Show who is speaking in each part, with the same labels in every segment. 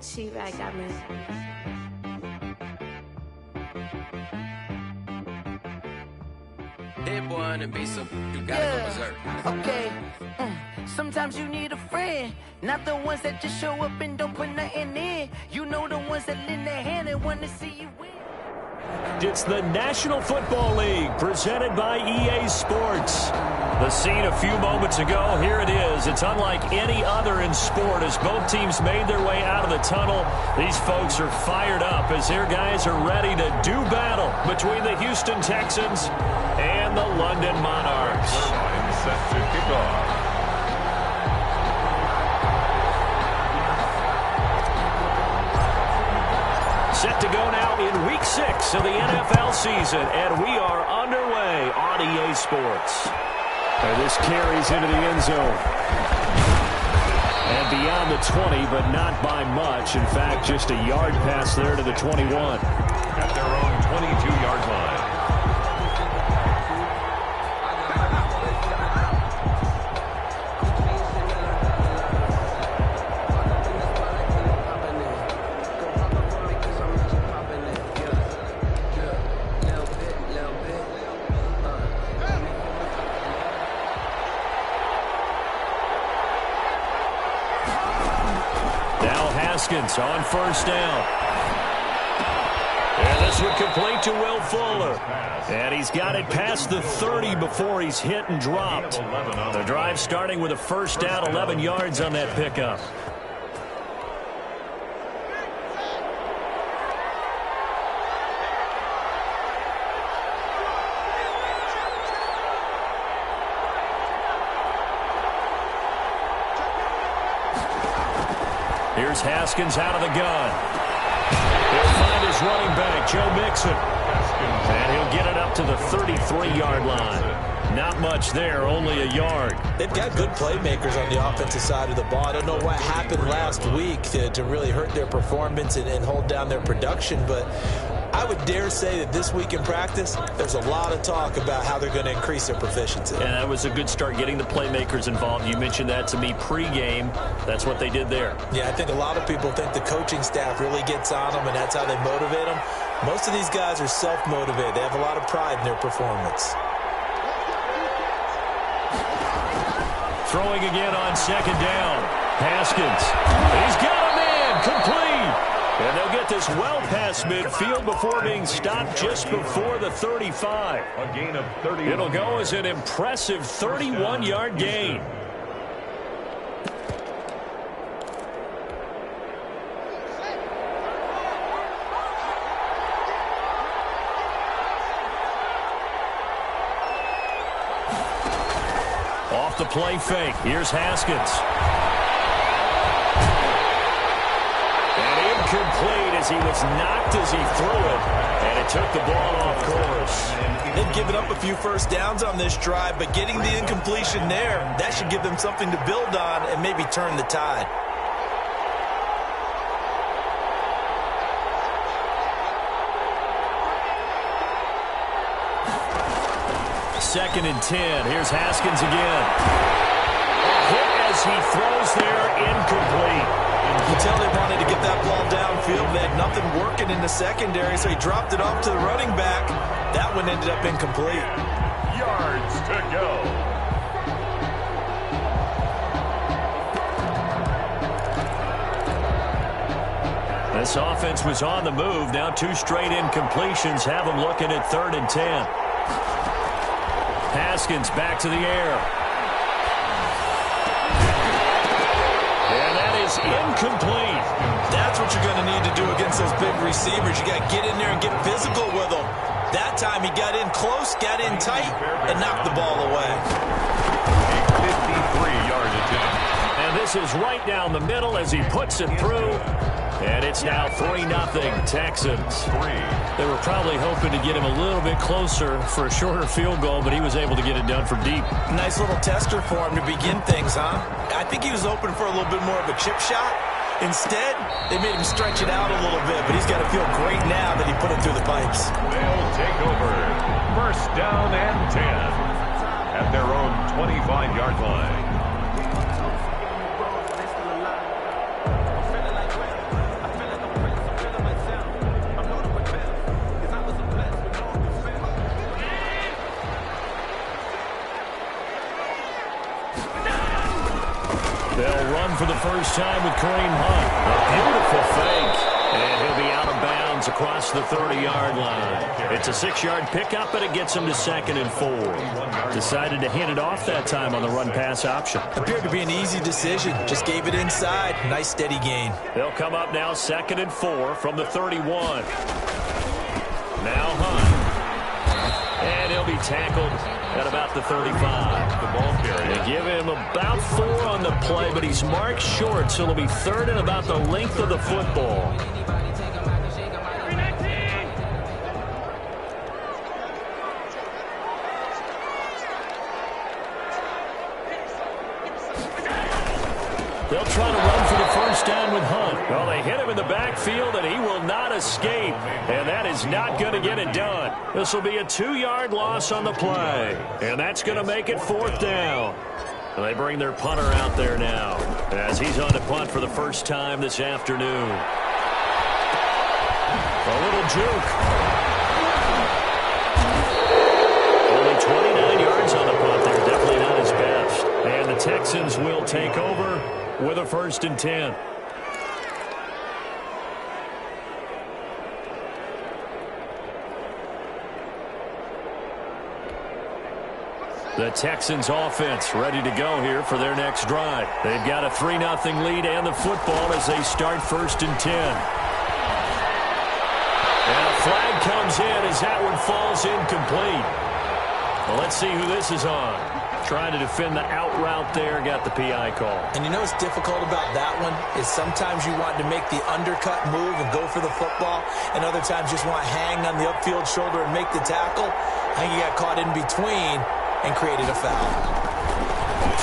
Speaker 1: She right got me.
Speaker 2: Hit one and be some. You gotta go berserk.
Speaker 3: Okay. Sometimes you need a friend, not the ones that just show up and don't put nothing in. You know the ones that lend their hand and want to see you win.
Speaker 4: It's the National Football League presented by EA Sports. The scene a few moments ago, here it is. It's unlike any other in sport as both teams made their way out of the tunnel. These folks are fired up as their guys are ready to do battle between the Houston Texans and the London Monarchs.
Speaker 5: Set to kick off.
Speaker 4: Set to go now in Week 6 of the NFL season, and we are underway on EA Sports. And this carries into the end zone. And beyond the 20, but not by much. In fact, just a yard pass there to the 21.
Speaker 5: At their own 22-yard line.
Speaker 4: On first down. And this would complete to Will Fuller. And he's got it past the 30 before he's hit and dropped. The drive starting with a first down, 11 yards on that pickup. Here's Haskins out of the gun. He'll find his running back, Joe Mixon. And he'll get it up to the 33-yard line. Not much there, only a yard.
Speaker 6: They've got good playmakers on the offensive side of the ball. I don't know what happened last week to really hurt their performance and hold down their production, but I would dare say that this week in practice, there's a lot of talk about how they're going to increase their proficiency.
Speaker 4: And that was a good start getting the playmakers involved. You mentioned that to me pregame. That's what they did there.
Speaker 6: Yeah, I think a lot of people think the coaching staff really gets on them, and that's how they motivate them. Most of these guys are self-motivated. They have a lot of pride in their performance.
Speaker 4: Throwing again on second down. Haskins. He's got a man. Complete. And they'll get this well past midfield before being stopped just before the 35.
Speaker 5: A gain of 30.
Speaker 4: It'll go as an impressive 31-yard gain. Off the play fake. Here's Haskins. Complete as he was knocked as he threw it, and it took the ball off course.
Speaker 6: They've given up a few first downs on this drive, but getting the incompletion there, that should give them something to build on and maybe turn the tide.
Speaker 4: Second and 10. Here's Haskins again. A hit as he throws there, incomplete.
Speaker 6: You can tell they wanted to get that ball downfield. They had nothing working in the secondary, so he dropped it off to the running back. That one ended up incomplete.
Speaker 5: Yards to go.
Speaker 4: This offense was on the move. Now two straight incompletions have them looking at 3rd and 10. Haskins back to the air. Incomplete.
Speaker 6: That's what you're going to need to do against those big receivers. You got to get in there and get physical with them. That time he got in close, got in tight, and knocked the ball away.
Speaker 5: A 53-yard attempt.
Speaker 4: And this is right down the middle as he puts it through. And it's now 3-0 Texans. They were probably hoping to get him a little bit closer for a shorter field goal, but he was able to get it done from deep.
Speaker 6: Nice little tester for him to begin things, huh? I think he was open for a little bit more of a chip shot. Instead, they made him stretch it out a little bit, but he's got to feel great now that he put it through the pipes.
Speaker 5: They'll take over. First down and 10 at their own 25-yard line.
Speaker 4: They'll run for the first time with Kareem Hunt. A beautiful fake. And he'll be out of bounds across the 30-yard line. It's a 6-yard pickup, and it gets him to 2nd and 4. Decided to hand it off that time on the run-pass option.
Speaker 6: Appeared to be an easy decision. Just gave it inside. Nice, steady gain.
Speaker 4: They'll come up now 2nd and 4 from the 31. Now Hunt. And he'll be tackled at about the 35. The ball carrier. They give him about 4 on the play, but he's marked short, so it'll be 3rd and about the length of the football. They'll try to run for the first down with Hunt. Well, they hit him in the backfield, and he will not escape. And that is not going to get it done. This will be a 2-yard loss on the play. And that's going to make it 4th down. And they bring their punter out there now as he's on to punt for the first time this afternoon. A little juke. Only 29 yards on the punt there. Definitely not his best. And the Texans will take over with a 1st and 10. The Texans offense ready to go here for their next drive. They've got a 3-0 lead and the football as they start 1st and 10. And a flag comes in as that one falls incomplete. Well, let's see who this is on. Trying to defend the out route there, got the PI call.
Speaker 6: And you know what's difficult about that one is sometimes you want to make the undercut move and go for the football, and other times just want to hang on the upfield shoulder and make the tackle. I think he got caught in between and created a foul.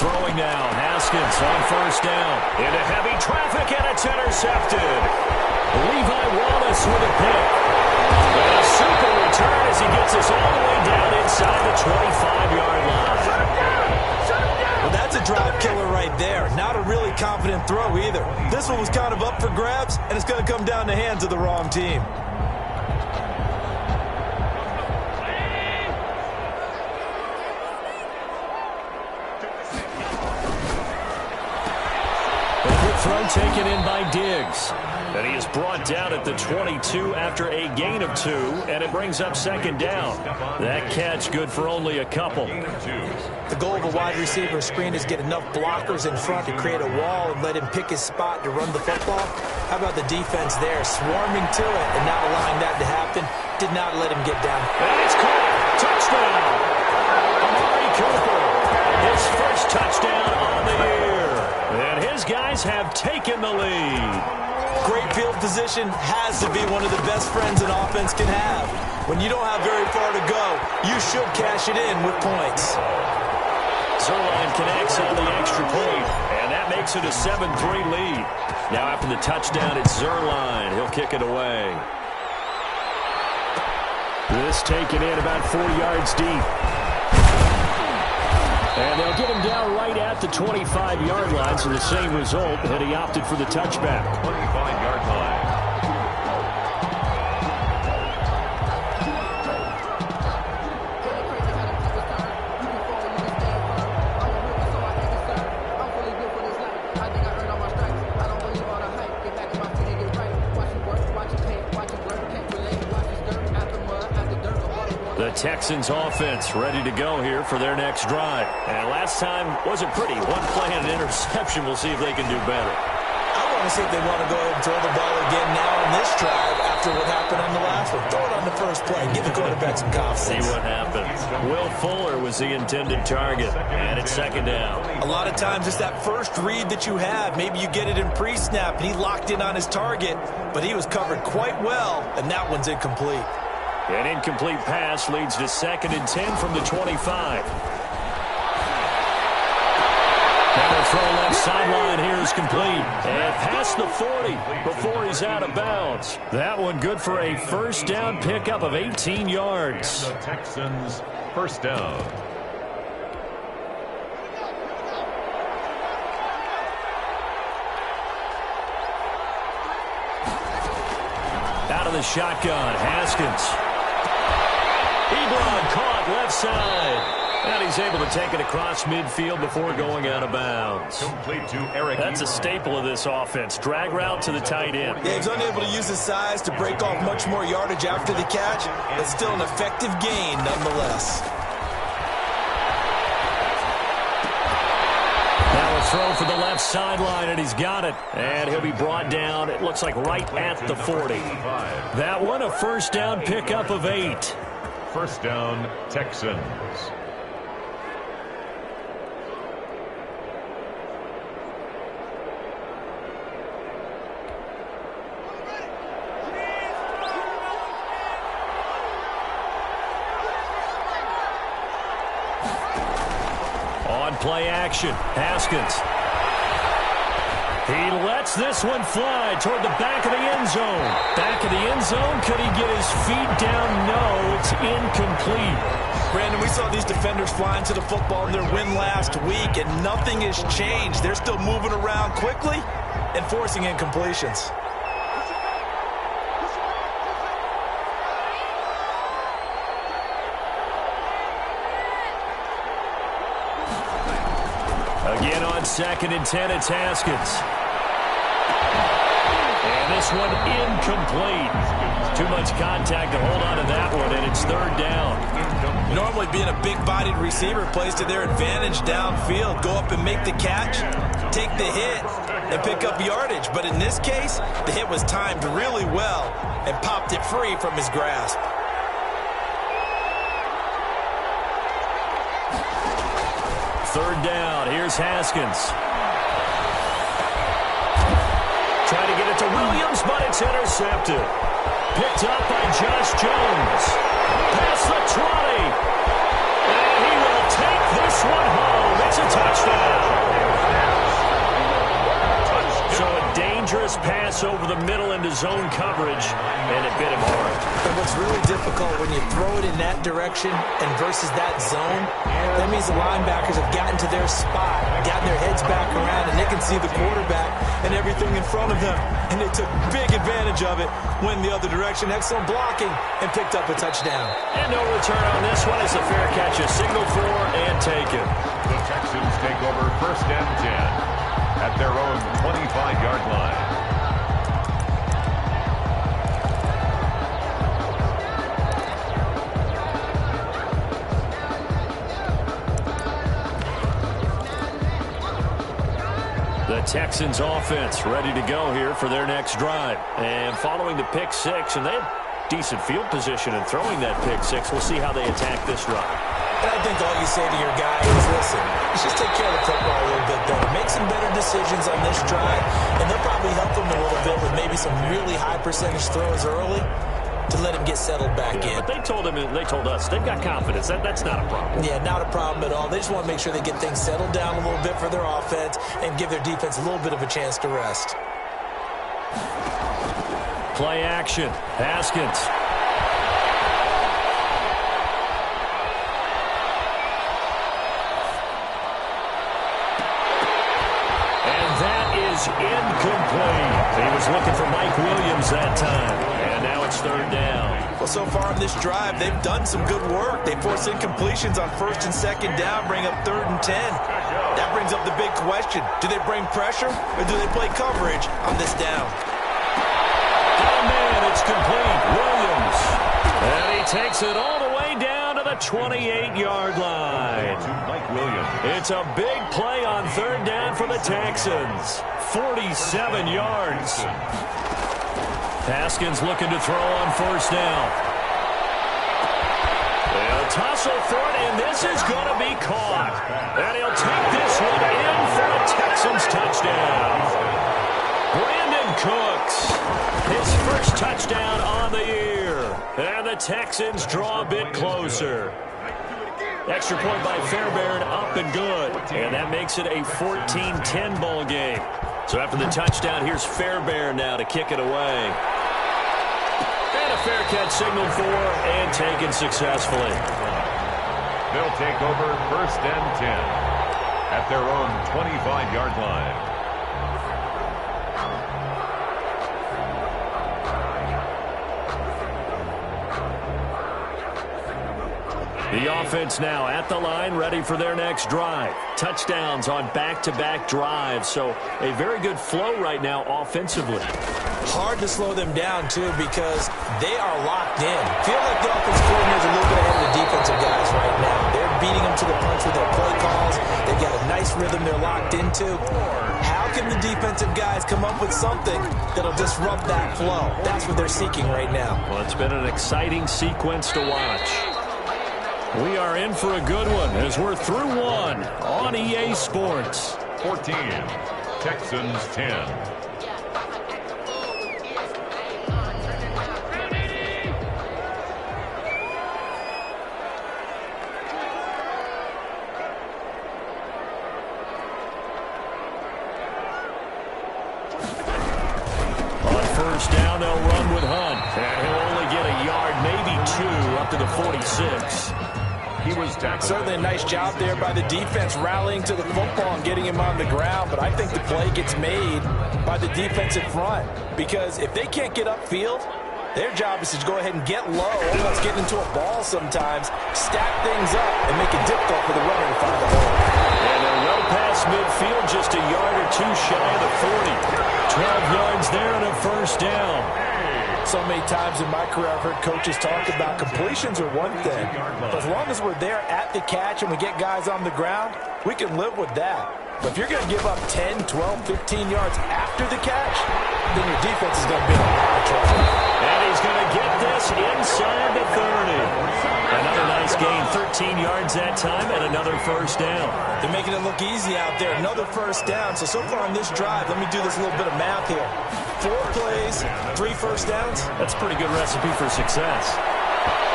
Speaker 4: Throwing now, Haskins on 1st down. Into heavy traffic, and it's intercepted. Levi Wallace with a pick. And a super return as he gets us all the way down inside the 25-yard line.
Speaker 6: Well, that's a drive killer right there. Not a really confident throw either. This one was kind of up for grabs, and it's going to come down the hands of the wrong team.
Speaker 4: A quick throw taken in by Diggs. And he is brought down at the 22 after a gain of 2, and it brings up 2nd down. That catch good for only a couple.
Speaker 6: The goal of a wide receiver screen is get enough blockers in front to create a wall and let him pick his spot to run the football. How about the defense there, swarming to it and not allowing that to happen? Did not let him get down.
Speaker 4: And it's caught. Touchdown. Amari Cooper. His first touchdown on the year. And his guys have taken the lead.
Speaker 6: Great field position has to be one of the best friends an offense can have. When you don't have very far to go, you should cash it in with points.
Speaker 4: Zerline connects on the extra point, and that makes it a 7-3 lead. Now after the touchdown, it's Zerline. He'll kick it away. This taken in about 4 yards deep. And they'll get him down right at the 25-yard line, so the same result, and he opted for the touchback.
Speaker 5: 25-yard line.
Speaker 4: The Texans offense ready to go here for their next drive. And last time wasn't pretty. One play and an interception. We'll see if they can do better.
Speaker 6: I want to see if they want to go ahead and throw the ball again now on this drive after what happened on the last one. Throw it on the first play. Give the quarterback some confidence.
Speaker 4: See what happens. Will Fuller was the intended target. And it's 2nd down.
Speaker 6: A lot of times it's that first read that you have. Maybe you get it in pre-snap and he locked in on his target, but he was covered quite well, and that one's incomplete.
Speaker 4: An incomplete pass leads to 2nd and 10 from the 25. Now the throw left sideline here is complete. And past the 40 before he's out of bounds. That one good for a first down pickup of 18 yards.
Speaker 5: And the Texans first down.
Speaker 4: Out of the shotgun, Haskins. Ebron caught left side. And he's able to take it across midfield before going out of bounds.
Speaker 5: Complete to Eric.
Speaker 4: That's a staple of this offense. Drag route to the tight end.
Speaker 6: Yeah, he's unable to use his size to break off much more yardage after the catch, but still an effective gain nonetheless.
Speaker 4: Now a throw for the left sideline, and he's got it. And he'll be brought down, it looks like right at the 40. That one, a first down pickup of 8.
Speaker 5: First down, Texans.
Speaker 4: On play action, Haskins. He lets this one fly toward the back of the end zone. Back of the end zone, could he get his feet down? No, it's incomplete.
Speaker 6: Brandon, we saw these defenders flying to the football in their win last week, and nothing has changed. They're still moving around quickly and forcing incompletions.
Speaker 4: Again on 2nd and 10, it's Haskins. And this one incomplete. Too much contact to hold on to that one, and it's 3rd down.
Speaker 6: Normally being a big-bodied receiver plays to their advantage downfield. Go up and make the catch, take the hit, and pick up yardage. But in this case, the hit was timed really well and popped it free from his grasp.
Speaker 4: Third down. Here's Haskins. Trying to get it to Williams, but it's intercepted. Picked up by Josh Jones. Past the 20. And he will take this one home. It's a touchdown. So a dangerous pass over the middle into zone coverage, and it bit him hard.
Speaker 6: And what's really difficult when you throw it in that direction and versus that zone, that means the linebackers have gotten to their spot, gotten their heads back around, and they can see the quarterback and everything in front of them. And they took big advantage of it, went the other direction, excellent blocking, and picked up a touchdown.
Speaker 4: And no return on this one. It's a fair catch, a signal for and taken.
Speaker 5: The Texans take over 1st and 10 at their own 25-yard line.
Speaker 4: The Texans offense ready to go here for their next drive. And following the pick 6, and they had decent field position in throwing that pick 6. We'll see how they attack this drive.
Speaker 6: And I think all you say to your guy is, listen, let's just take care of the football a little bit better. Make some better decisions on this drive, and they'll probably help him a little bit with maybe some really high percentage throws early to let him get settled back in.
Speaker 4: But they told us they've got confidence. That's not a problem.
Speaker 6: Yeah, not a problem at all. They just want to make sure they get things settled down a little bit for their offense and give their defense a little bit of a chance to rest.
Speaker 4: Play action. Haskins. Incomplete. He was looking for Mike Williams that time. And now it's 3rd down.
Speaker 6: Well, so far in this drive, they've done some good work. They force incompletions on 1st and 2nd down, bring up 3rd and 10. That brings up the big question. Do they bring pressure or do they play coverage on this down?
Speaker 4: Oh, man, it's complete. Williams. And he takes it all the way down to the 28-yard line.
Speaker 5: Mike Williams.
Speaker 4: It's a big play on 3rd down for the Texans. 47 yards. Haskins looking to throw on 1st down. They'll tussle for it, and this is going to be caught. And he'll take this one in for a Texans touchdown. Brandon Cooks, his first touchdown on the year. And the Texans draw a bit closer. Extra point by Fairbairn, up and good. And that makes it a 14-10 ball game. So after the touchdown, here's Fairbairn now to kick it away. And a fair catch signaled for and taken successfully.
Speaker 5: They'll take over 1st and 10 at their own 25-yard line.
Speaker 4: The offense now at the line, ready for their next drive. Touchdowns on back-to-back drives, so a very good flow right now offensively.
Speaker 6: Hard to slow them down, too, because they are locked in. Feel like the offense coordinator is a little bit ahead of the defensive guys right now. They're beating them to the punch with their play calls. They've got a nice rhythm they're locked into. How can the defensive guys come up with something that'll disrupt that flow? That's what they're seeking right now.
Speaker 4: Well, it's been an exciting sequence to watch. We are in for a good one as we're through one on EA Sports.
Speaker 5: 14, Texans 10.
Speaker 4: First down, they'll run with Hunt. And he'll only get a yard, maybe 2, up to the 46.
Speaker 5: He was tackled.
Speaker 6: Certainly a nice job there by the defense rallying to the football and getting him on the ground, but I think the play gets made by the defensive front because if they can't get upfield, their job is to go ahead and get low, almost get into a ball sometimes, stack things up, and make it difficult for the runner to find the hole.
Speaker 4: And they're well past midfield, just a yard or 2 shy of the 40. 12 yards there and a first down.
Speaker 6: So many times in my career I've heard coaches talk about completions are one thing, but as long as we're there at the catch and we get guys on the ground, we can live with that. But if you're going to give up 10, 12, 15 yards after the catch, then your defense is going to be in a lot of trouble.
Speaker 4: And he's going to get this inside the 30. Another nice gain, 13 yards that time, and another first down.
Speaker 6: They're making it look easy out there. Another first down. So far on this drive, let me do this little bit of math here. 4 plays, 3 first downs.
Speaker 4: That's a pretty good recipe for success.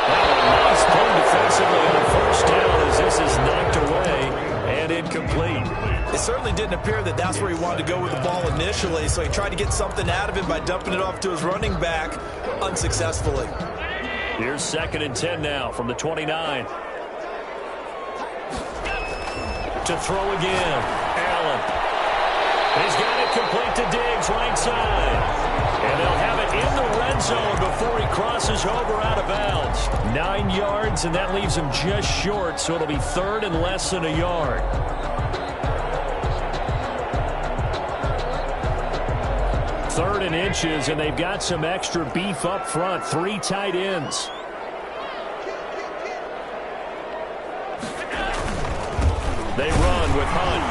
Speaker 4: Nice play defensively on first down as this is knocked away and incomplete.
Speaker 6: It certainly didn't appear that that's where he wanted to go with the ball initially, so he tried to get something out of it by dumping it off to his running back unsuccessfully.
Speaker 4: Here's 2nd and 10 now from the 29. To throw again. Allen. He's got it complete to Diggs, right side. And they'll have it in the red zone before he crosses over out of bounds. 9 yards, and that leaves him just short, so it'll be 3rd and less than a yard. Third and inches, and they've got some extra beef up front. 3 tight ends. They run with Hunt.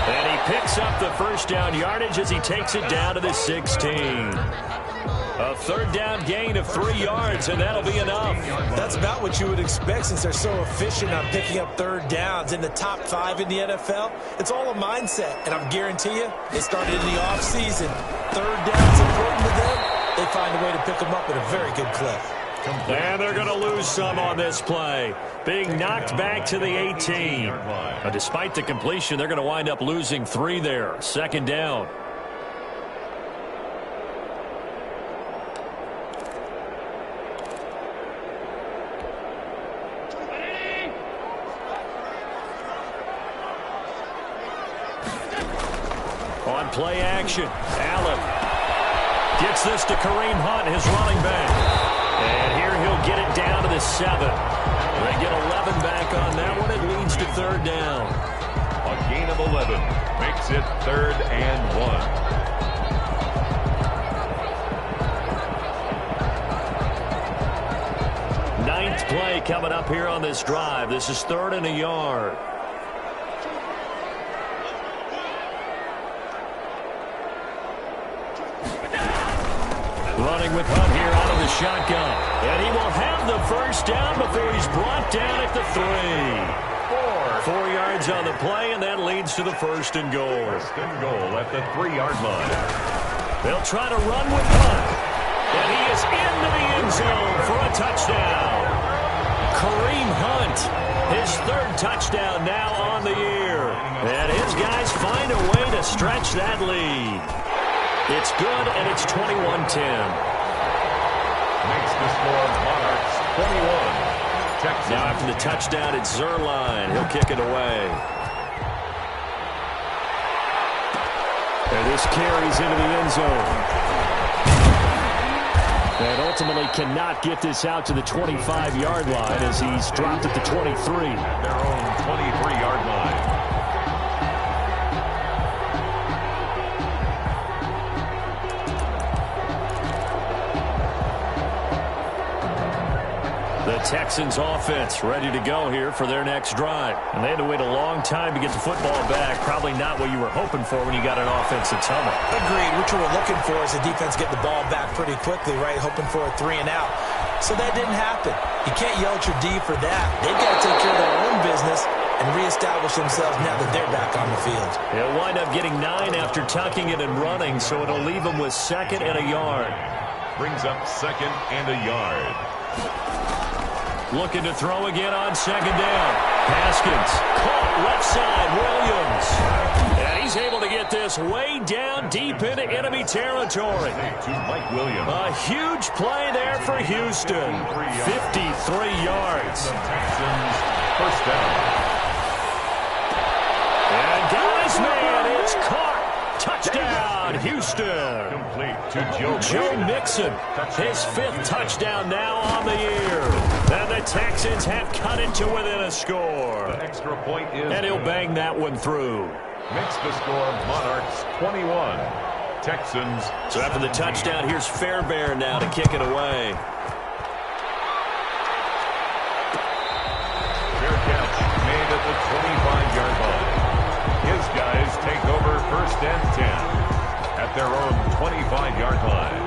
Speaker 4: And he picks up the first down yardage as he takes it down to the 16. A 3rd down gain of 3 yards, and that'll be enough.
Speaker 6: That's about what you would expect since they're so efficient on picking up 3rd downs. In the top 5 in the NFL, it's all a mindset. And I guarantee you, it started in the offseason. 3rd down's important to them. They find a way to pick them up at a very good clip.
Speaker 4: And they're going to lose some on this play. Being knocked back to the 18. But despite the completion, they're going to wind up losing 3 there. 2nd down. On play action, Allen gets this to Kareem Hunt, his running back. And here he'll get it down to the 7. They get 11 back on that one. It leads to 3rd down.
Speaker 5: A gain of 11 makes it 3rd and 1.
Speaker 4: 9th play coming up here on this drive. This is 3rd and a yard. Running with Hunt here out of the shotgun. And he will have the first down before he's brought down at the 3. 4 yards on the play, and that leads to the 1st and goal.
Speaker 5: 1st and goal at the 3-yard line.
Speaker 4: They'll try to run with Hunt. And he is into the end zone for a touchdown. Kareem Hunt, his 3rd touchdown now on the year. And his guys find a way to stretch that lead. It's good, and it's 21-10.
Speaker 5: Makes the score Monarchs 21. Texans.
Speaker 4: Now after the touchdown, it's Zerline. He'll kick it away. And this carries into the end zone. And ultimately cannot get this out to the 25-yard line as he's dropped at the 23.
Speaker 5: At their own 23-yard line.
Speaker 4: The Texans offense ready to go here for their next drive. And they had to wait a long time to get the football back. Probably not what you were hoping for when you got an offensive tunnel.
Speaker 6: Agreed. What you were looking for is the defense get the ball back pretty quickly, right? Hoping for a 3 and out. So that didn't happen. You can't yell at your D for that. They've got to take care of their own business and reestablish themselves now that they're back on the field.
Speaker 4: They'll wind up getting 9 after tucking it and running, so it'll leave them with 2nd and a yard.
Speaker 5: Brings up 2nd and a yard.
Speaker 4: Looking to throw again on 2nd down. Haskins caught left side. Williams. And he's able to get this way down deep into enemy territory.
Speaker 5: To Mike Williams.
Speaker 4: A huge play there for Houston. 53 yards.
Speaker 5: The Texans first down.
Speaker 4: And guys, man, it's caught. Touchdown, Houston.
Speaker 5: Complete to
Speaker 4: Joe Mixon, his 5th touchdown now on the year. And the Texans have cut it to within a score.
Speaker 5: The extra point is.
Speaker 4: And he'll bang that one through.
Speaker 5: Makes the score Monarchs 21. Texans.
Speaker 4: So after the touchdown, here's Fairbairn now to kick it away.
Speaker 5: Fair catch made at the 25-yard line. His guys take over 1st and 10 at their own 25-yard line.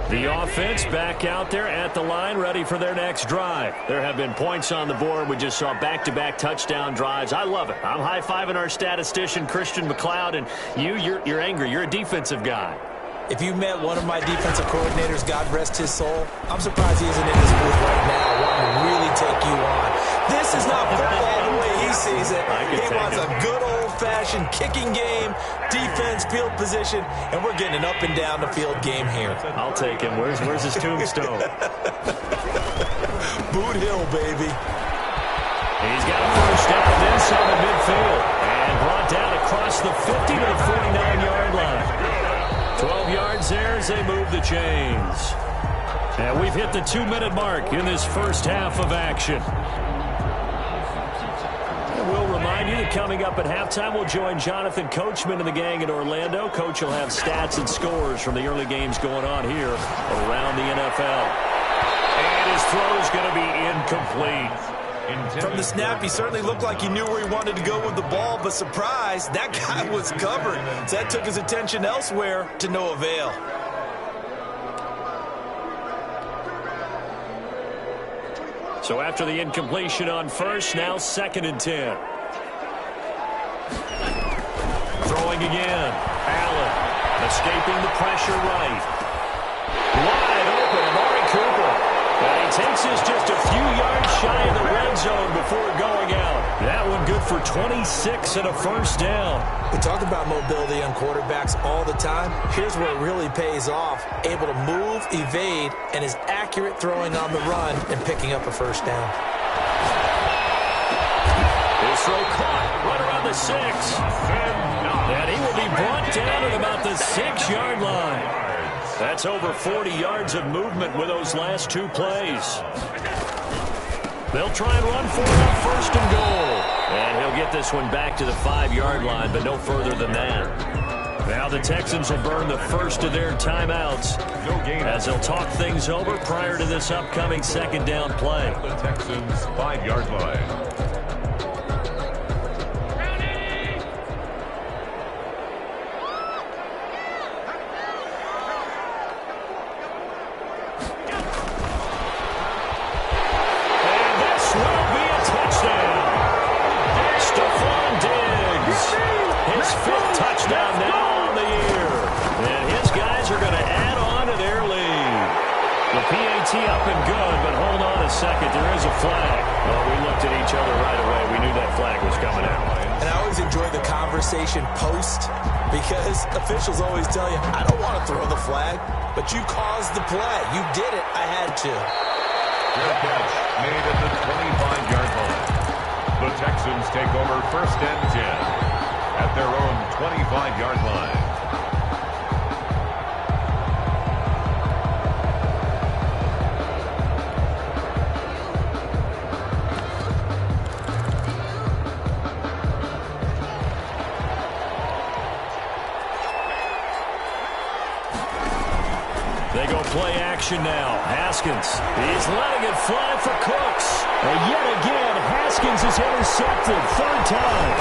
Speaker 4: The offense back out there at the line, ready for their next drive. There have been points on the board. We just saw back-to-back touchdown drives. I love it. I'm high-fiving our statistician, Christian McLeod, and you're angry. You're a defensive guy.
Speaker 6: If you met one of my defensive coordinators, God rest his soul, I'm surprised he isn't in this booth right now wanting to really take you on. This is not football the way he sees it. He wants a good old-fashioned kicking game, defense, field position, and we're getting an up-and-down-the-field game here.
Speaker 4: I'll take him. Where's his tombstone?
Speaker 6: Boot Hill, baby.
Speaker 4: He's got a first down inside the midfield and brought down across the 50 to the 49-yard line. 12 yards there as they move the chains. And we've hit the 2-minute mark in this first half of action. And we'll remind you that coming up at halftime, we'll join Jonathan Coachman and the gang in Orlando. Coach will have stats and scores from the early games going on here around the NFL. And his throw is going to be incomplete.
Speaker 6: From the snap, he certainly looked like he knew where he wanted to go with the ball, but surprise, that guy was covered. So that took his attention elsewhere to no avail.
Speaker 4: So after the incompletion on first, now 2nd and 10. Throwing again. Allen escaping the pressure right. Wide open, Amari Cooper. And he takes this just a few yards shy of the red zone before going out. That one good for 26 and a first down.
Speaker 6: We talk about mobility on quarterbacks all the time. Here's where it really pays off. Able to move, evade, and is accurate throwing on the run and picking up a first down.
Speaker 4: His throw caught right around the 6. And he will be brought down at about the 6-yard line. That's over 40 yards of movement with those last 2 plays. They'll try and run for it on 1st and goal. And he'll get this one back to the 5-yard line, but no further than that. Now the Texans will burn the first of their timeouts as they'll talk things over prior to this upcoming 2nd down play.
Speaker 5: The Texans 5-yard line.
Speaker 4: Up and good, but hold on a second. There is a flag. Well, we looked at each other right away. We knew that flag was coming out.
Speaker 6: And I always enjoy the conversation post because officials always tell you, I don't want to throw the flag, but you caused the play. You did it. I had to.
Speaker 5: Fair catch made at the 25-yard line. The Texans take over 1st and 10 at their own 25-yard line.
Speaker 4: They go play action now. Haskins, he's letting it fly for Cooks. And yet again, Haskins is intercepted. 3rd time.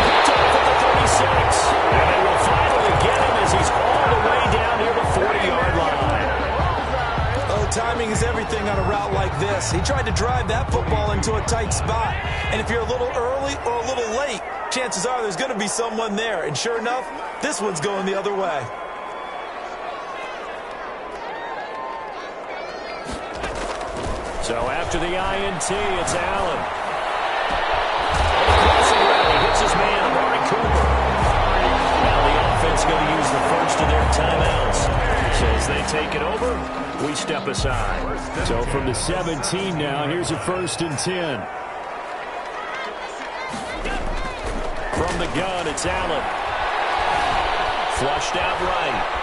Speaker 4: Picked off at the 36. And they will finally get him as he's all the way down near the 40-yard line.
Speaker 6: Oh, timing is everything on a route like this. He tried to drive that football into a tight spot. And if you're a little early or a little late, chances are there's going to be someone there. And sure enough, this one's going the other way.
Speaker 4: So after the INT, it's Allen. Crossing route, he hits his man, Amari Cooper. Now the offense going to use the first of their timeouts. So as they take it over, we step aside. So from the 17 now, here's a 1st and 10. From the gun, it's Allen. Flushed out right.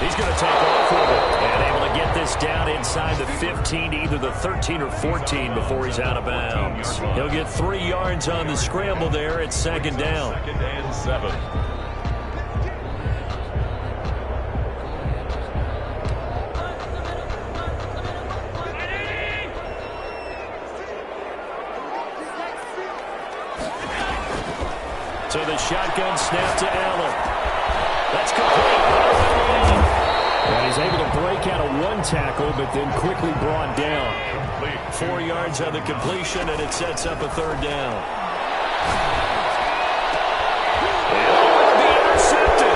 Speaker 4: He's going to take off with it and able to get this down inside the 15, either the 13 or 14 before he's out of bounds. He'll get 3 yards on the scramble there at 2nd down.
Speaker 5: 2nd and 7.
Speaker 4: So the shotgun snap to Allen. That's complete. And he's able to break out of 1 tackle, but then quickly brought down. 4 yards on the completion, and it sets up a 3rd down. And will be intercepted.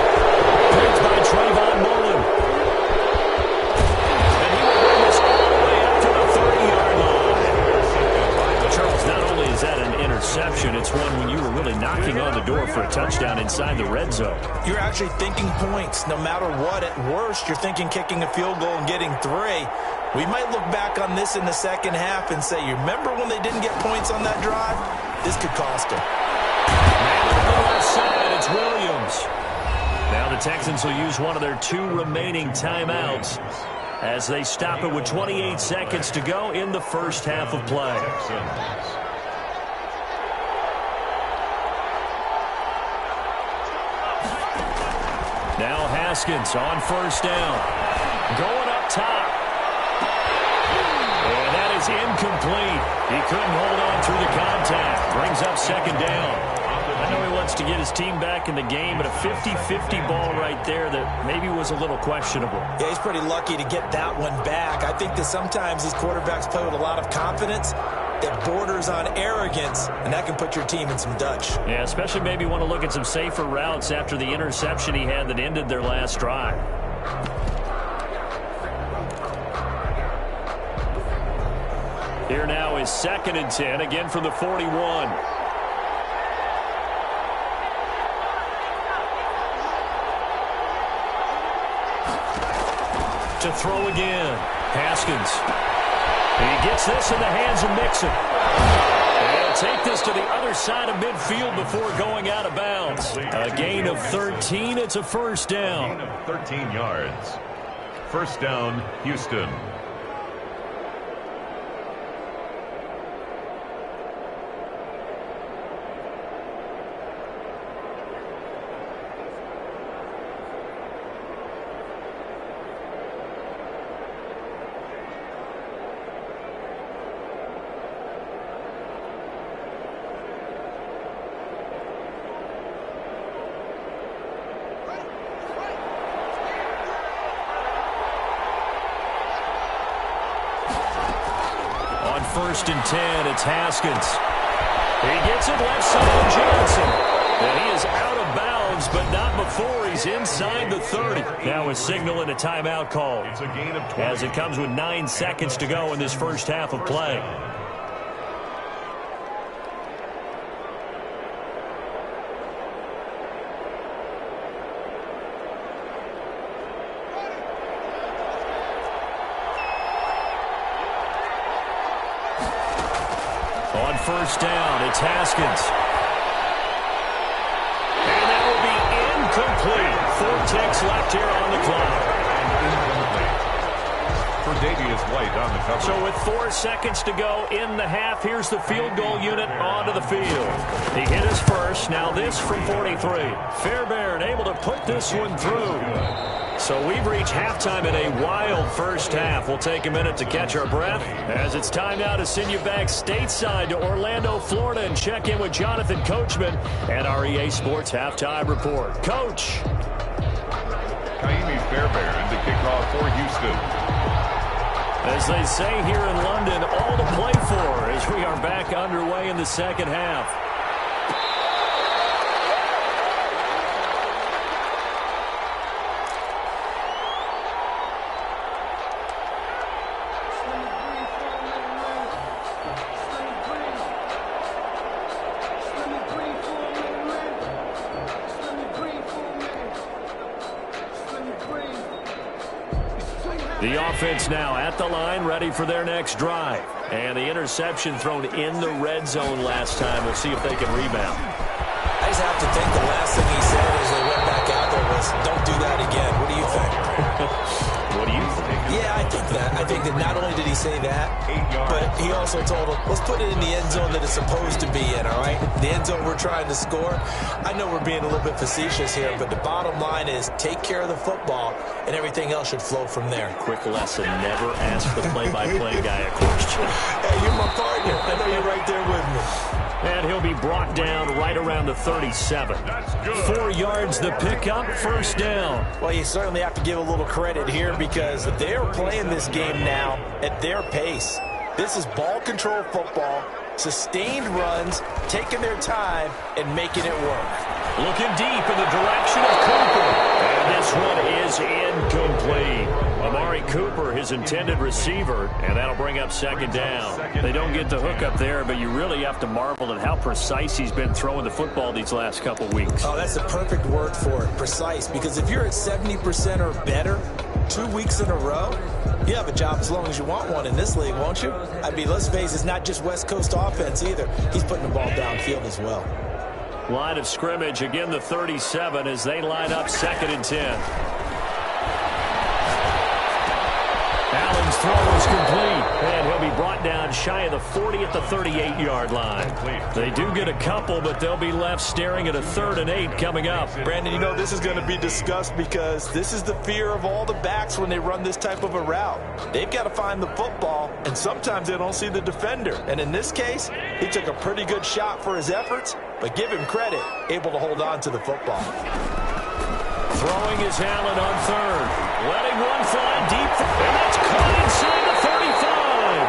Speaker 4: Picked by Trayvon Mullen. And he will bring us all the way up to the 30-yard line. Charles, not only is that an interception, it's one when you were really knocking on the door for a touchdown inside the red zone.
Speaker 6: You're actually thinking points. No matter what, at worst, you're thinking kicking a field goal and getting 3. We might look back on this in the second half and say, you remember when they didn't get points on that drive? This could cost them.
Speaker 4: Man on the left side, it's Williams. Now the Texans will use one of their 2 remaining timeouts as they stop it with 28 seconds to go in the first half of play. Now Haskins on 1st down. Going up top. And that is incomplete. He couldn't hold on through the contact. Brings up 2nd down. I know he wants to get his team back in the game, but a 50-50 ball right there that maybe was a little questionable.
Speaker 6: Yeah, he's pretty lucky to get that one back. I think that sometimes these quarterbacks play with a lot of confidence that borders on arrogance, and that can put your team in some Dutch.
Speaker 4: Yeah, especially maybe want to look at some safer routes after the interception he had that ended their last drive. Here now is 2nd and 10, again from the 41. To throw again. Haskins. He gets this in the hands of Mixon. And take this to the other side of midfield before going out of bounds. A gain of 13. It's a 1st down.
Speaker 5: Gain of 13 yards. 1st down, Houston.
Speaker 4: On 1st and 10, it's Haskins. He gets it left side of Johnson. And he is out of bounds, but not before he's inside the 30. Now a signal and a timeout call.
Speaker 5: It's a gain of 20.
Speaker 4: As it comes with 9 seconds to go in this first half of play. On first down, it's Haskins. And that will be incomplete. 4 ticks left here on the clock.
Speaker 5: For Davius White on the cover.
Speaker 4: So with 4 seconds to go in the half, here's the field goal unit onto the field. He hit his first. Now this from 43. Fairbairn able to put this one through. So we've reached halftime in a wild first half. We'll take a minute to catch our breath as it's time now to send you back stateside to Orlando, Florida, and check in with Jonathan Coachman and our EA Sports Halftime Report. Coach.
Speaker 5: Kaimi Fairbairn to kick off for Houston.
Speaker 4: As they say here in London, all to play for as we are back underway in the second half. The offense now at the line, ready for their next drive. And the interception thrown in the red zone last time. We'll see if they can rebound.
Speaker 6: I just have to think the last thing he said as they went back out there was, don't do that again. What do you think?
Speaker 4: What do you think?
Speaker 6: Yeah, I think that. I think that not only did he say that, but he also told him, let's put it in the end zone that it's supposed to be in, all right? The end zone we're trying to score. I know we're being a little bit facetious here, but the bottom line is take care of the football, and everything else should flow from there.
Speaker 4: Quick lesson, never ask the play-by-play guy a question.
Speaker 6: Hey, you're my partner. I know you're right there with me.
Speaker 4: And he'll be brought down right around the 37. 4 yards the pickup, first down.
Speaker 6: Well, you certainly have to give a little credit here because they're playing this game now at their pace. This is ball control football, sustained runs, taking their time, and making it work.
Speaker 4: Looking deep in the direction of Cooper. And this one is incomplete. Amari Cooper, his intended receiver, and that'll bring up second down. They don't get the hook up there, but you really have to marvel at how precise he's been throwing the football these last couple weeks.
Speaker 6: Oh, that's the perfect word for it, precise, because if you're at 70% or better 2 weeks in a row, you have a job as long as you want one in this league, won't you? I mean, let's face it, it's not just West Coast offense either. He's putting the ball downfield as well.
Speaker 4: Line of scrimmage, again the 37 as they line up 2nd and 10. Allen's throw is complete, and he'll be brought down shy of the 40 at the 38-yard line. They do get a couple, but they'll be left staring at a 3rd and 8 coming up.
Speaker 6: Brandon, you know this is going to be discussed because this is the fear of all the backs when they run this type of a route. They've got to find the football, and sometimes they don't see the defender. And in this case, he took a pretty good shot for his efforts, but give him credit, able to hold on to the football.
Speaker 4: Throwing is Allen on 3rd. Letting one fly deep, and that's caught inside the 35.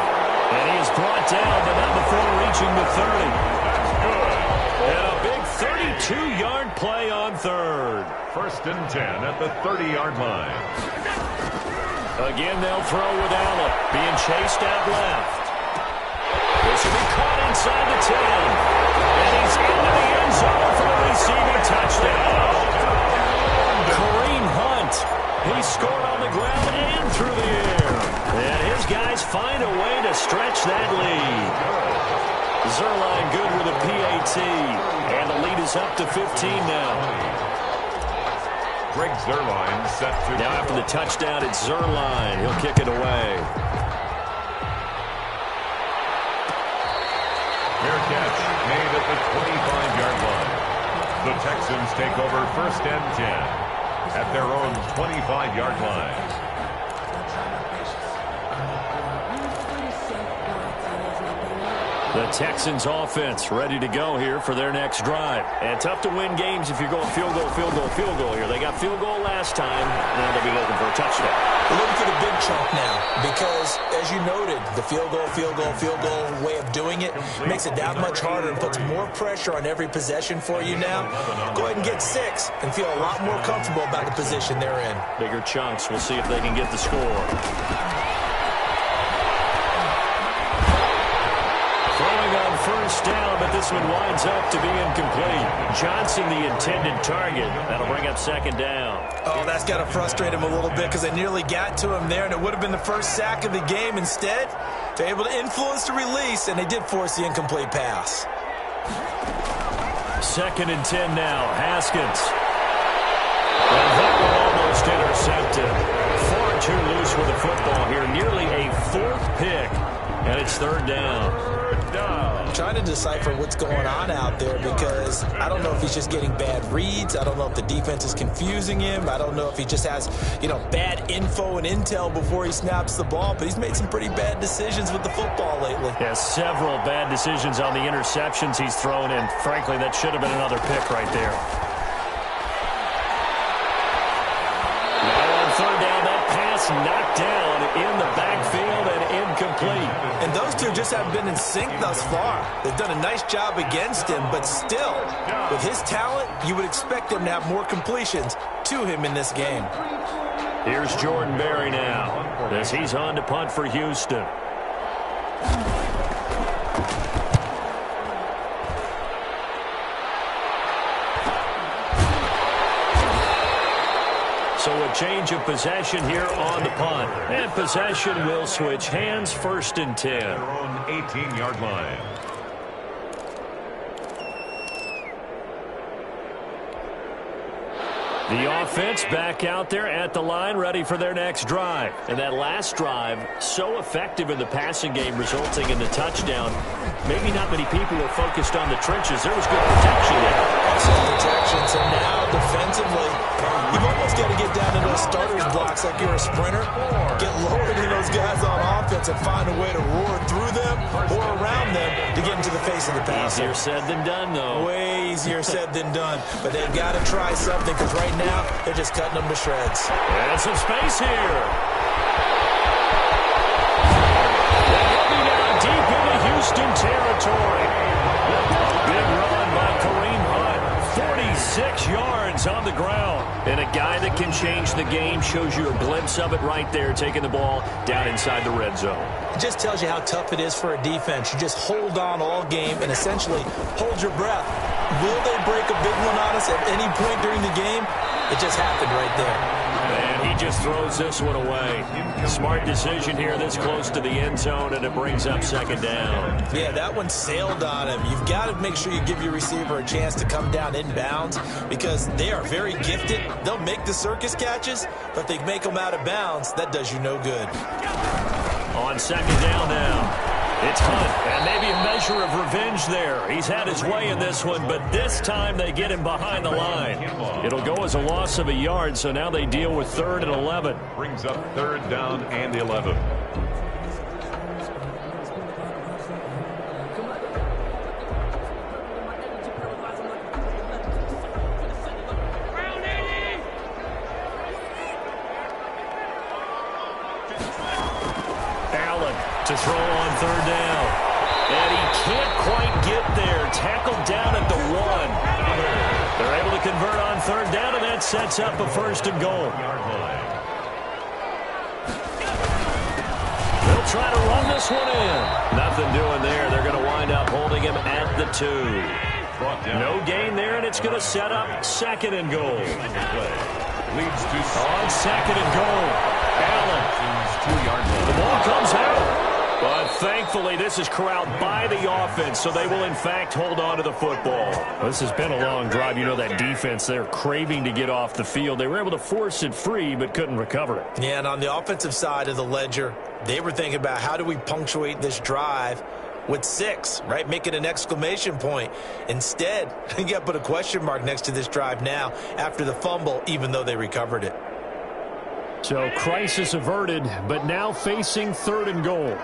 Speaker 4: And he is brought down, but not before reaching the 30. And a big 32-yard play on 3rd.
Speaker 5: 1st and 10 at the 30-yard line.
Speaker 4: Again, they'll throw with Allen, being chased out left. This will be caught inside the 10. And he's into the end zone for the receiving touchdown. Kareem Hunt, he scored on the ground and through the air. And his guys find a way to stretch that lead. Zerline good with a PAT. And the lead is up to 15 now.
Speaker 5: Greg Zerline set to...
Speaker 4: Now after the touchdown, it's Zerline. He'll kick it away.
Speaker 5: Fair catch made at the 25-yard line. The Texans take over 1st and 10 at their own 25-yard line.
Speaker 4: The Texans offense ready to go here for their next drive. And tough to win games if you're going field goal, field goal, field goal here. They got field goal last time. Now they'll be looking for a touchdown.
Speaker 6: They're looking for the big chunk now because, as you noted, the field goal way of doing it makes it that much harder and puts more pressure on every possession for you now. Go ahead and get 6 and feel a lot more comfortable about the position they're in.
Speaker 4: Bigger chunks. We'll see if they can get the score. First down, but this one winds up to be incomplete. Johnson, the intended target. That'll bring up 2nd down.
Speaker 6: Oh, that's got to frustrate him a little bit because they nearly got to him there, and it would have been the first sack of the game. Instead, They're able to influence the release, and they did force the incomplete pass.
Speaker 4: 2nd and 10 now. Haskins. And that one almost intercepted. Far too loose with the football here. Nearly a 4th pick, and it's 3rd down.
Speaker 6: I'm trying to decipher what's going on out there because I don't know if he's just getting bad reads. I don't know if the defense is confusing him. I don't know if he just has, bad info and intel before he snaps the ball. But he's made some pretty bad decisions with the football lately.
Speaker 4: Yeah, several bad decisions on the interceptions he's thrown, and frankly, that should have been another pick right there. Now on 3rd down, that pass knocked down in the backfield and incomplete.
Speaker 6: And those two just haven't been in sync thus far. They've done a nice job against him, but still, with his talent, you would expect him to have more completions to him in this game.
Speaker 4: Here's Jordan Berry now, as he's on to punt for Houston. So a change of possession here on the punt. And possession will switch hands. 1st and 10.
Speaker 5: Their own 18-yard line.
Speaker 4: The offense back out there at the line, ready for their next drive. And that last drive, so effective in the passing game, resulting in the touchdown. Maybe not many people were focused on the trenches. There was good protection there.
Speaker 6: Excellent protection. So now, defensively, you've almost got to get down to those starters blocks like you're a sprinter. Get lower than those guys on offense and find a way to roar through them or around them to get into the face of the passer.
Speaker 4: Easier said than done, though.
Speaker 6: Way easier said than done. But they've got to try something because right now they're just cutting them to shreds.
Speaker 4: And some space here. Deep into Houston territory. Big run by Kareem Hunt. 46 yards on the ground. And a guy that can change the game shows you a glimpse of it right there, taking the ball down inside the red zone.
Speaker 6: It just tells you how tough it is for a defense. You just hold on all game and essentially hold your breath. Will they break a big one on us at any point during the game? It just happened right there.
Speaker 4: And he just throws this one away. Smart decision here this close to the end zone, and it brings up 2nd down.
Speaker 6: Yeah, that one sailed on him. You've got to make sure you give your receiver a chance to come down inbounds because they are very gifted. They'll make the circus catches, but if they make them out of bounds, that does you no good.
Speaker 4: On 2nd down now. It's Hunt, and maybe a measure of revenge there. He's had his way in this one, but this time they get him behind the line. It'll go as a loss of a yard, so now they deal with 3rd and 11.
Speaker 5: Brings up 3rd down and 11.
Speaker 4: To throw on 3rd down. And he can't quite get there. Tackled down at the 1. They're able to convert on 3rd down, and that sets up a 1st and goal. They'll try to run this one in. Nothing doing there. They're going to wind up holding him at the 2. No gain there, and it's going to set up 2nd and goal.
Speaker 5: Leads to
Speaker 4: on 2nd and goal. Allen.
Speaker 5: 2-yard line.
Speaker 4: The ball comes out. But thankfully, this is corralled by the offense, so they will, in fact, hold on to the football. Well, this has been a long drive. You know that defense, they're craving to get off the field. They were able to force it free, but couldn't recover it.
Speaker 6: Yeah, and on the offensive side of the ledger, they were thinking about how do we punctuate this drive with 6, right? Make it an exclamation point. Instead, you got to put a question mark next to this drive now after the fumble, even though they recovered it.
Speaker 4: So crisis averted, but now facing 3rd and goal.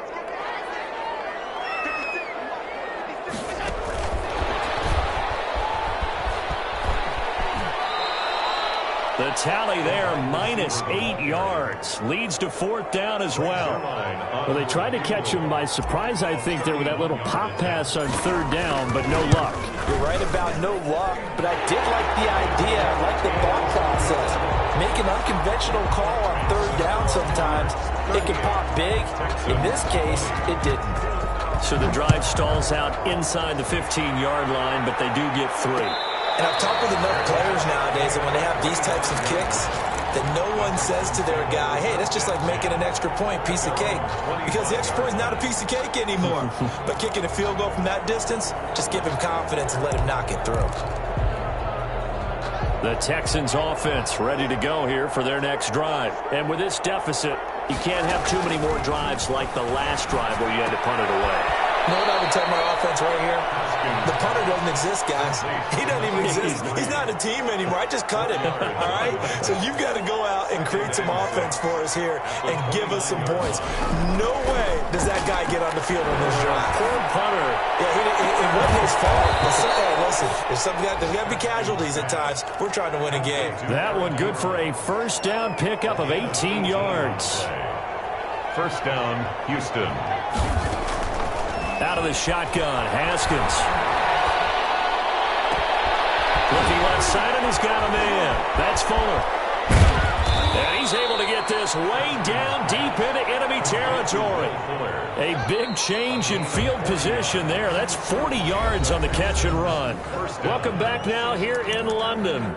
Speaker 4: The tally there, -8 yards. Leads to 4th down as well. Well, they tried to catch him by surprise, I think, there with that little pop pass on 3rd down, but no luck.
Speaker 6: You're right about no luck, but I did like the idea. I like the thought process. Make an unconventional call on 3rd down sometimes. It can pop big. In this case, it didn't.
Speaker 4: So the drive stalls out inside the 15-yard line, but they do get 3.
Speaker 6: And I've talked with enough players nowadays that when they have these types of kicks, that no one says to their guy, hey, that's just like making an extra point, piece of cake. Because the extra point is not a piece of cake anymore. But kicking a field goal from that distance, just give him confidence and let him knock it through.
Speaker 4: The Texans offense ready to go here for their next drive. And with this deficit, you can't have too many more drives like the last drive where you had to punt it away.
Speaker 6: You know what I would tell my offense right here? The punter doesn't exist, guys. He doesn't even exist. He's not a team anymore. I just cut him, all right? So you've got to go out and create some offense for us here and give us some points. No way does that guy get on the field on this drive.
Speaker 4: Poor punter.
Speaker 6: Yeah, it wasn't his fault. Listen, there's got to be casualties at times. We're trying to win a game.
Speaker 4: That one good for a first down pickup of 18 yards.
Speaker 5: First down, Houston.
Speaker 4: Out of the shotgun, Haskins. Looking left side, and he's got a man. That's Fuller. And he's able to get this way down deep into enemy territory. A big change in field position there. That's 40 yards on the catch and run. Welcome back now here in London.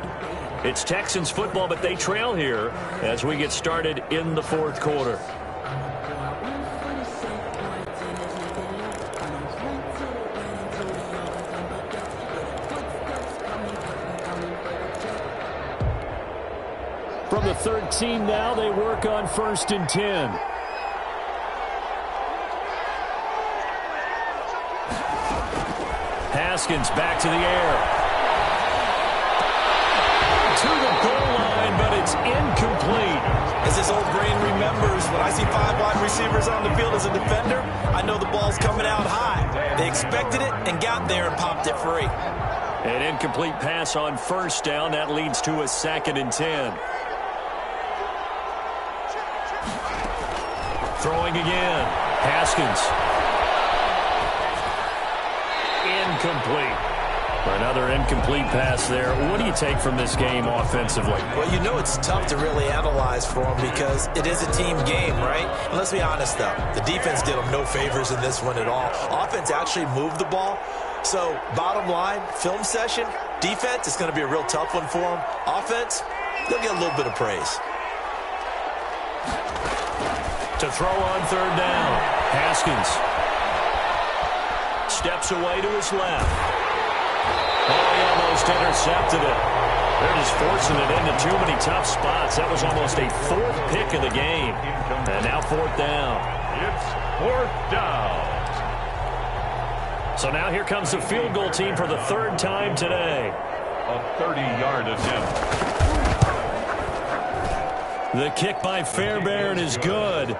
Speaker 4: It's Texans football, but they trail here as we get started in the fourth quarter. From the 13 now, they work on 1st and 10. Haskins back to the air. To the goal line, but it's incomplete.
Speaker 6: As this old brain remembers, when I see 5 wide receivers on the field as a defender, I know the ball's coming out high. They expected it and got there and popped it free.
Speaker 4: An incomplete pass on 1st down. That leads to a 2nd and 10. Throwing again. Haskins. Incomplete. Another incomplete pass there. What do you take from this game offensively?
Speaker 6: Well, you know it's tough to really analyze for them because it is a team game, right? And let's be honest, though. The defense did them no favors in this one at all. Offense actually moved the ball. So, bottom line, film session, defense is going to be a real tough one for them. Offense, they'll get a little bit of praise.
Speaker 4: To throw on 3rd down. Haskins. Steps away to his left. Oh, he almost intercepted it. They're just forcing it into too many tough spots. That was almost a 4th pick of the game. And now 4th down.
Speaker 5: It's 4th down.
Speaker 4: So now here comes the field goal team for the 3rd time today.
Speaker 5: A 30-yard attempt.
Speaker 4: The kick by Fairbairn is good.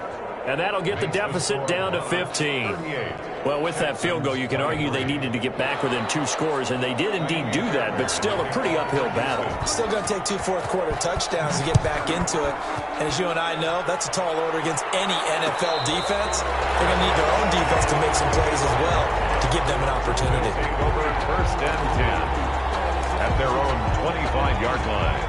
Speaker 4: And that'll get the deficit down to 15. Well, with that field goal, you can argue they needed to get back within 2 scores, and they did indeed do that, but still a pretty uphill battle.
Speaker 6: Still going to take 2 fourth-quarter touchdowns to get back into it. And as you and I know, that's a tall order against any NFL defense. They're going to need their own defense to make some plays as well to give them an opportunity.
Speaker 5: Take over 1st and 10 at their own 25-yard line.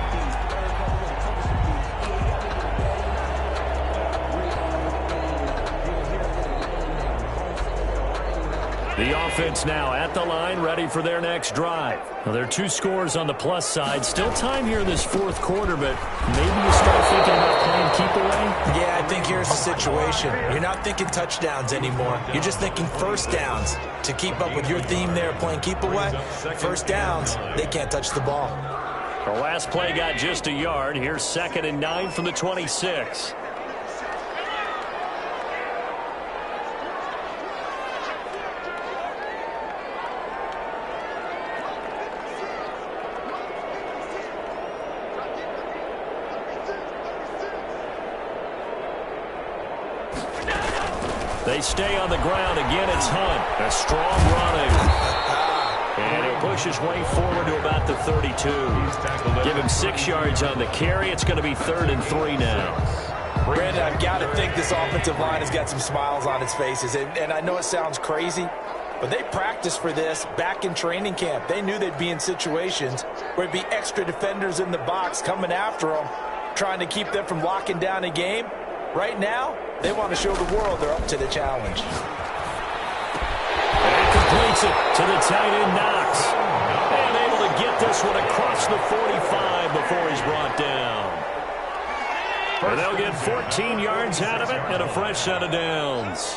Speaker 4: The offense now at the line, ready for their next drive. Well, there are 2 scores on the plus side. Still time here in this 4th quarter, but maybe you start thinking about playing keep away?
Speaker 6: Yeah, I think here's the situation. You're not thinking touchdowns anymore. You're just thinking 1st downs. To keep up with your theme there, playing keep away, 1st downs, they can't touch the ball.
Speaker 4: The last play got just a yard. Here's 2nd and 9 from the 26. They stay on the ground. Again, it's Hunt. A strong running. And he'll push his way forward to about the 32. Give him 6 yards on the carry. It's going to be 3rd and 3 now.
Speaker 6: Brandon, I've got to think this offensive line has got some smiles on its faces. And I know it sounds crazy, but they practiced for this back in training camp. They knew they'd be in situations where it'd be extra defenders in the box coming after them, trying to keep them from locking down a game. Right now, they want to show the world they're up to the challenge.
Speaker 4: And he completes it to the tight end, Knox. And able to get this one across the 45 before he's brought down. And they'll get 14 yards out of it and a fresh set of downs.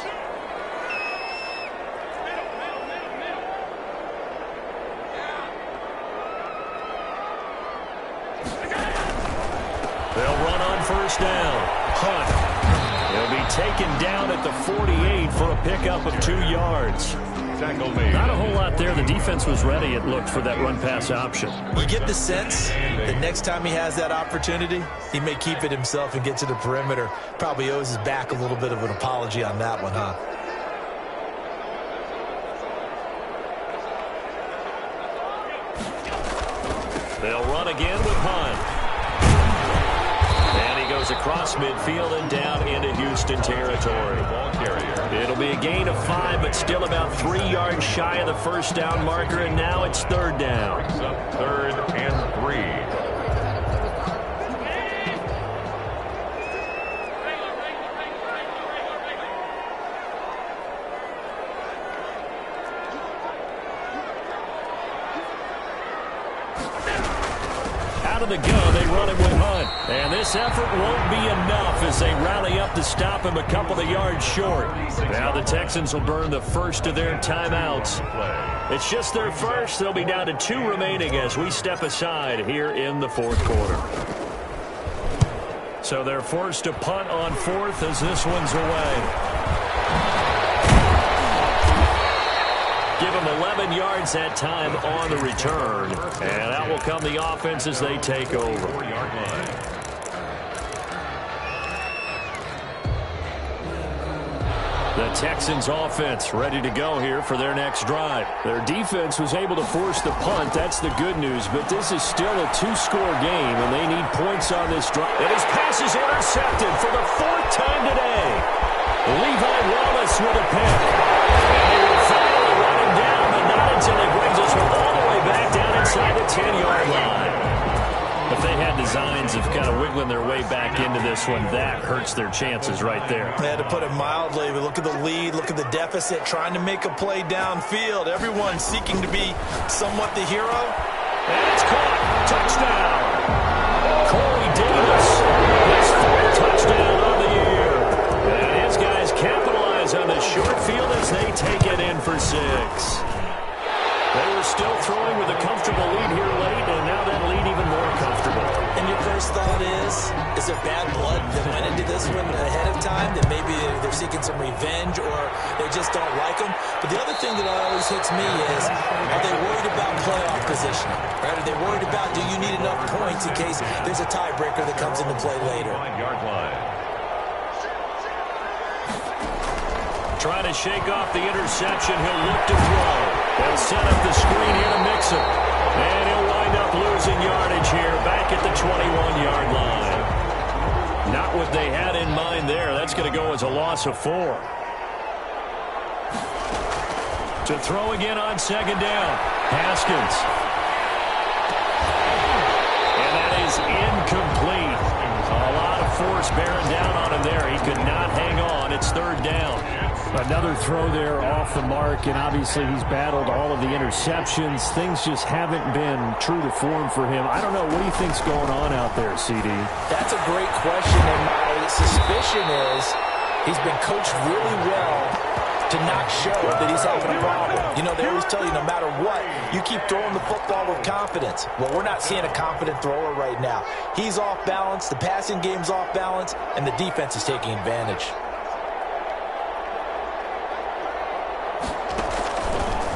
Speaker 4: They'll run on first down. Hunt. He'll be taken down at the 48 for a pickup of 2 yards. Not a whole lot there. The defense was ready, it looked, for that run-pass option.
Speaker 6: You get the sense that next time he has that opportunity, he may keep it himself and get to the perimeter. Probably owes his back a little bit of an apology on that one, huh?
Speaker 4: They'll run again with Hunt. And he goes across midfield and down into Houston territory. It'll be a gain of 5, but still about 3 yards shy of the first down marker, and now it's third down.
Speaker 5: 3rd and 3.
Speaker 4: Out of the gun, they run it with Hunt. And this effort won't be enough as they rally up to stop him a couple of yards short. Now the Texans will burn the first of their timeouts. It's just their first. They'll be down to 2 remaining as we step aside here in the 4th quarter. So they're forced to punt on 4th as this one's away. Give them 11 yards that time on the return. And out will come the offense as they take over. The Texans offense ready to go here for their next drive. Their defense was able to force the punt. That's the good news. But this is still a 2-score game, and they need points on this drive. And his pass is intercepted for the 4th time today. Levi Wallace with a pick. And they will finally run him down, but not until he brings us all the way back down inside the 10-yard line. If they had designs of kind of wiggling their way back into this one, that hurts their chances right there.
Speaker 6: They had to put it mildly. But look at the lead, look at the deficit, trying to make a play downfield. Everyone seeking to be somewhat the hero.
Speaker 4: And it's caught. Touchdown. Corey Davis. His 4th touchdown of the year. And his guys capitalize on the short field as they take it in for 6. They were still throwing with a comfortable lead here late, and now that lead even more comfortable.
Speaker 6: And your first thought is there bad blood that went into this one ahead of time, that maybe they're seeking some revenge or they just don't like them? But the other thing that always hits me is, are they worried about playoff positioning? Right? Are they worried about, do you need enough points in case there's a tiebreaker that comes into play later?
Speaker 5: 5-yard line.
Speaker 4: Trying to shake off the interception. He'll look to throw. They'll set up the screen here to mix it. And he'll wind up losing yardage here back at the 21-yard line. Not what they had in mind there. That's going to go as a loss of 4. To throw again on 2nd down. Haskins. And that is incomplete. A lot of force bearing down on him there. He could not hang on. It's 3rd down.
Speaker 7: Another throw there off the mark, and obviously he's battled all of the interceptions. Things just haven't been true to form for him. I don't know. What do you think's going on out there, CD?
Speaker 6: That's a great question, and my suspicion is he's been coached really well to not show that he's having a problem. You know, they always tell you no matter what, you keep throwing the football with confidence. Well, we're not seeing a confident thrower right now. He's off balance, the passing game's off balance, and the defense is taking advantage.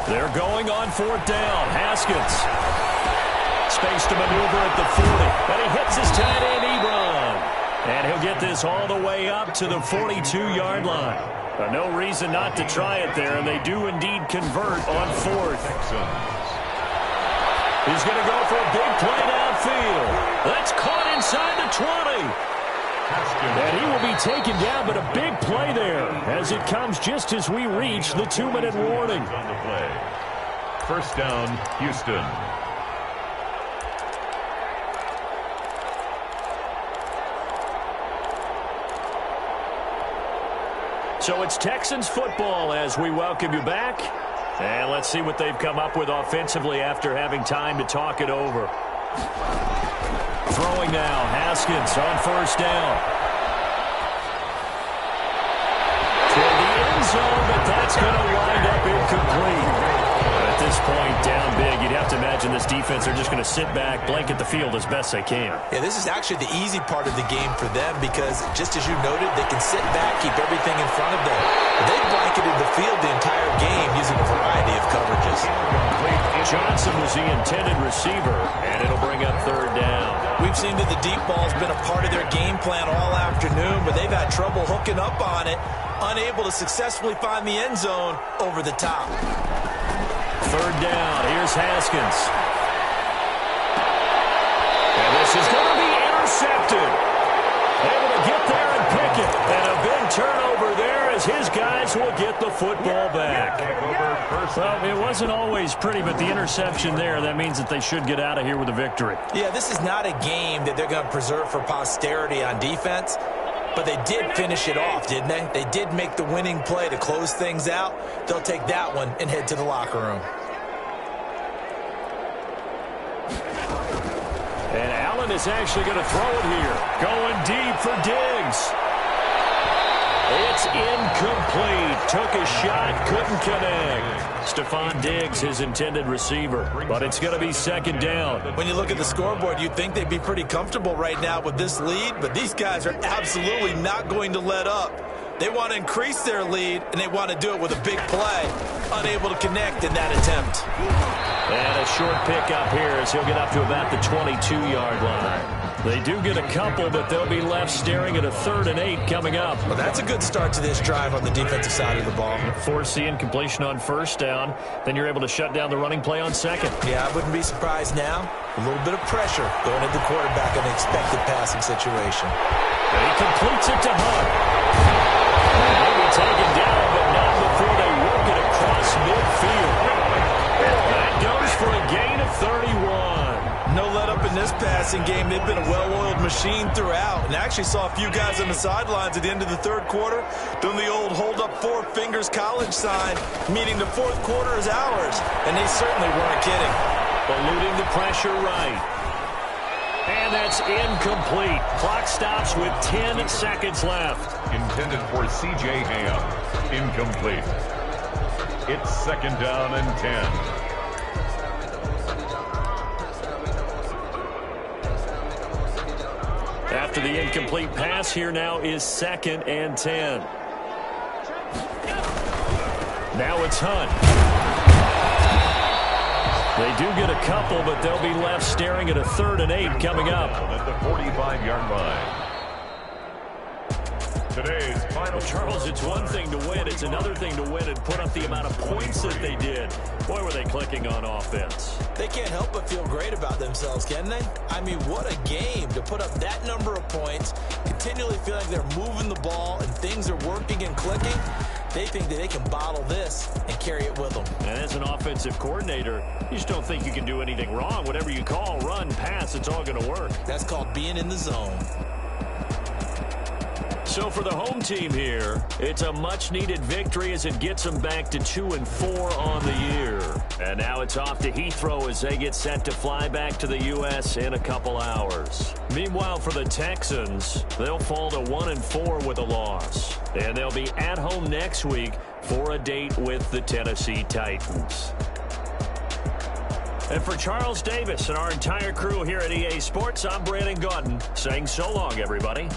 Speaker 4: They're going on 4th down. Haskins. Space to maneuver at the 40. But he hits his tight end, Ebron. And he'll get this all the way up to the 42-yard line. No reason not to try it there, and they do indeed convert on 4th. He's going to go for a big play downfield. That's caught inside the 20. And he will be taken down, but a big play there as it comes just as we reach the 2-minute warning.
Speaker 5: On the play. 1st down, Houston.
Speaker 4: So it's Texans football as we welcome you back. And let's see what they've come up with offensively after having time to talk it over. Throwing now, Haskins on first down. To the end zone, but that's going to wind up incomplete. At this point, down big, you'd have to imagine this defense are just going to sit back, blanket the field as best they can.
Speaker 6: Yeah, this is actually the easy part of the game for them because, just as you noted, they can sit back, keep everything in front of them. They blanketed the field the entire game using a variety of coverages.
Speaker 4: Johnson was the intended receiver, and it'll bring up third down.
Speaker 6: We've seen that the deep ball's been a part of their game plan all afternoon, but they've had trouble hooking up on it, unable to successfully find the end zone over the top.
Speaker 4: Third down. Here's Haskins. And this is going to be intercepted. Able to get there and pick it. And a big turnover there as his guys will get the football back. Well, it wasn't always pretty, but the interception there, that means that they should get out of here with a victory.
Speaker 6: Yeah, this is not a game that they're going to preserve for posterity on defense. But they did finish it off, didn't they? They did make the winning play to close things out. They'll take that one and head to the locker room.
Speaker 4: And Allen is actually going to throw it here. Going deep for Diggs. It's incomplete. Took a shot, couldn't connect. Stephon Diggs, his intended receiver. But it's going to be second down.
Speaker 6: When you look at the scoreboard, you'd think they'd be pretty comfortable right now with this lead, but these guys are absolutely not going to let up. They want to increase their lead, and they want to do it with a big play. Unable to connect in that attempt.
Speaker 4: And a short pickup here as he'll get up to about the 22-yard line. They do get a couple, but they'll be left staring at a 3rd and 8 coming up.
Speaker 6: Well, that's a good start to this drive on the defensive side of the ball.
Speaker 4: Force the incompletion on first down. Then you're able to shut down the running play on second.
Speaker 6: Yeah, I wouldn't be surprised now. A little bit of pressure going into the quarterback in an expected passing situation.
Speaker 4: And he completes it to Hunt. Maybe taken down, but not before they work it across midfield. That goes for a gain of 31.
Speaker 6: No let up in this passing game. They've been a well-oiled machine throughout. And I actually saw a few guys on the sidelines at the end of the third quarter doing the old hold up 4 fingers college sign, meaning the fourth quarter is ours. And they certainly weren't kidding.
Speaker 4: Eluding the pressure right. And that's incomplete. Clock stops with 10 seconds left.
Speaker 5: Intended for C.J. Ham. Incomplete. It's second down and 10.
Speaker 4: After the incomplete pass, here now is 2nd and 10. Now it's Hunt. They do get a couple, but they'll be left staring at a 3rd and 8 coming up.
Speaker 5: At the 45-yard line. Today's final.
Speaker 4: Charles, it's one thing to win. It's another thing to win and put up the amount of points that they did. Boy, were they clicking on offense.
Speaker 6: They can't help but feel great about themselves, can they? I mean, what a game to put up that number of points, continually feel like they're moving the ball and things are working and clicking. They think that they can bottle this and carry it with them.
Speaker 4: And as an offensive coordinator, you just don't think you can do anything wrong. Whatever you call, run, pass, it's all going to work.
Speaker 6: That's called being in the zone.
Speaker 4: So for the home team here, it's a much-needed victory as it gets them back to 2-4 on the year. And now it's off to Heathrow as they get set to fly back to the U.S. in a couple hours. Meanwhile, for the Texans, they'll fall to 1-4 with a loss. And they'll be at home next week for a date with the Tennessee Titans. And for Charles Davis and our entire crew here at EA Sports, I'm Brandon Gaudin saying so long, everybody.